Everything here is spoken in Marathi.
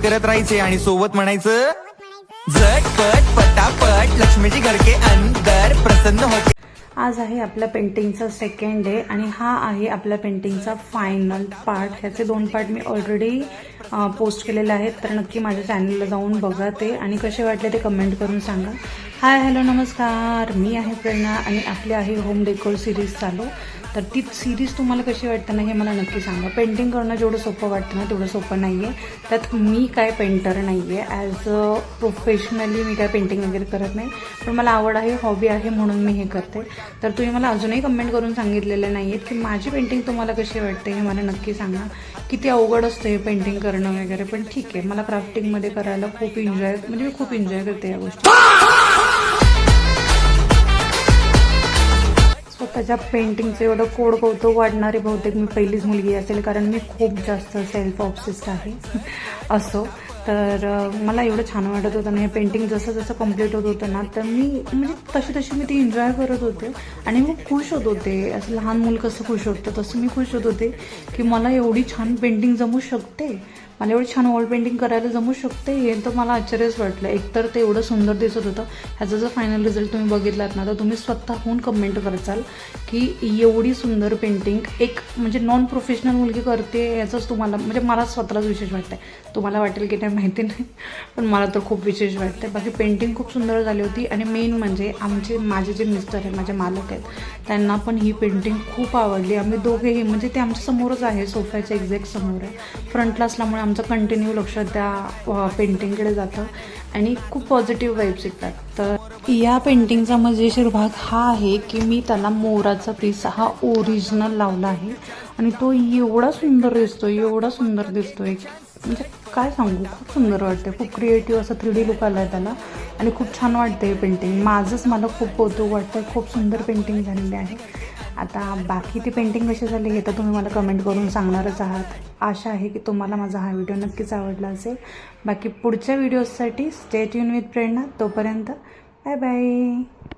करत राहायचे आणि सोबत म्हणायचं झटपट पटापट लक्ष्मीची घर के अंदर प्रसन्न होते। आज आहे आपल्या पेंटिंगचा सेकंड डे आणि हा आहे आपल्या पेंटिंगचा फायनल पार्ट। ह्याचे 2 पार्ट मी ऑलरेडी पोस्ट केलेले आहेत, तर नक्की माझ्या चॅनलला जाऊन बघा ते आणि कसे वाटले ते कमेंट करून सांगा। हाय हॅलो नमस्कार, मी आहे प्रेरणा आणि आपली आहे होम डेकोर सिरीज चालू। तर ती सिरीज तुम्हाला कशी वाटते ना हे मला नक्की सांगा। पेंटिंग करणं जेवढं सोपं वाटतं ना तेवढं सोपं नाही आहे। त्यात मी काय पेंटर नाही आहे, ॲज अ प्रोफेशनली मी काय पेंटिंग वगैरे करत नाही, पण मला आवड आहे, हॉबी आहे म्हणून मी हे करते। तर तुम्ही मला अजूनही कमेंट करून सांगितलेले नाही आहेत की माझी पेंटिंग तुम्हाला कशी वाटते हे मला नक्की सांगा। किती अवघड असतं हे पेंटिंग करणं वगैरे, पण ठीक आहे, मला क्राफ्टिंगमध्ये करायला खूप एन्जॉय, म्हणजे मी खूप एन्जॉय करते या गोष्टी। स्वतःच्या पेंटिंगचं एवढं कोड कौतुक वाढणारी बहुतेक मी पहिलीच मुलगी असेल, कारण मी खूप जास्त सेल्फ ऑब्सेस्ड आहे असो। तर मला एवढं छान वाटत होतं ना हे पेंटिंग, जसं जसं कम्प्लीट होत होतं ना तर मी म्हणजे तशी मी ती एन्जॉय करत होते आणि मी खुश होत होते। असं लहान मुलं कसं खुश होतं तसं मी खुश होत होते की मला एवढी छान पेंटिंग जमू शकते, मला एवढी छान वॉल पेंटिंग करायला जमू शकते, हे तर मला आश्चर्यच वाटलं। एकतर ते एवढं सुंदर दिसत होतं, ह्याचा जर फायनल रिझल्ट तुम्ही बघितलात ना तर तुम्ही स्वतःहून कमेंट करचाल की एवढी सुंदर पेंटिंग एक म्हणजे नॉन प्रोफेशनल मुलगी करते, याचंच तुम्हाला म्हणजे मला स्वतःलाच विशेष वाटतं। तुम्हाला वाटेल की नाही माहिती नाही, पण मला तर खूप विशेष वाटतं। बाकी पेंटिंग खूप सुंदर झाली होती आणि मेन म्हणजे माझे जे मिस्टर आहेत, माझे मालक आहेत, त्यांना पण ही पेंटिंग खूप आवडली। आम्ही दोघेही म्हणजे ते आमच्या समोरच आहे, सोफ्याच्या एक्झॅक्ट समोर आहे, फ्रंटला असल्यामुळे आमचं कंटिन्यू लक्ष त्या पेंटिंगकडे जातं आणि खूप पॉझिटिव्ह वाईब्स येतात। तर या पेंटिंगचा मजेशीर भाग हा आहे की मी त्याला मोराचा पीस हा ओरिजिनल लावला आहे आणि तो एवढा सुंदर दिसतोय, एवढा सुंदर दिसतोय म्हणजे काय सांगू, खूप सुंदर वाटते। खूप क्रिएटिव्ह असं 3D लुक आला आहे त्याला आणि खूप छान वाटते हे पेंटिंग। माझंच मला खूप कौतुक वाटतं, खूप सुंदर पेंटिंग झालेली आहे। आता बाकी ती पेंटिंग कशी झाली हे तर तुम्ही मला कमेंट करून सांगणारच आहात। आशा आहे की तुम्हाला माझा हा व्हिडिओ नक्कीच आवडला असेल। बाकी पुढच्या व्हिडिओजसाठी स्टे ट्यून विथ प्रेरणा। तोपर्यंत बाय बाय।